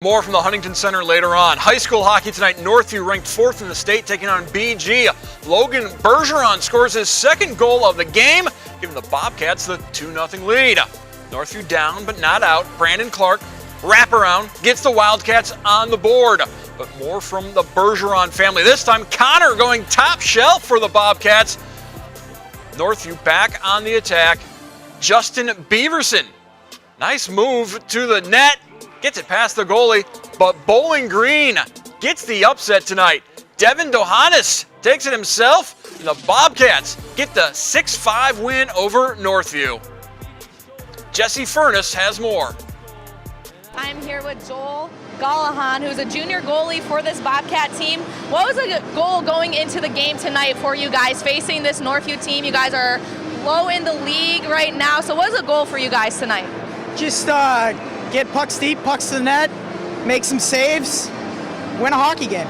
More from the Huntington Center later on. High school hockey tonight. Northview ranked 4th in the state, taking on BG. Logan Bergeron scores his second goal of the game, giving the Bobcats the 2-0 lead. Northview down but not out. Brandon Clark, wraparound, gets the Wildcats on the board. But more from the Bergeron family. This time, Connor going top shelf for the Bobcats. Northview back on the attack. Justin Beaverson. Nice move to the net. Gets it past the goalie, but Bowling Green gets the upset tonight. Devin Dohanis takes it himself, and the Bobcats get the 6-5 win over Northview. Jesse Furness has more. I'm here with Joel Gallahan, who's a junior goalie for this Bobcat team. What was the goal going into the game tonight for you guys facing this Northview team? You guys are low in the league right now, so what was the goal for you guys tonight? Just get pucks deep, pucks to the net, make some saves, win a hockey game.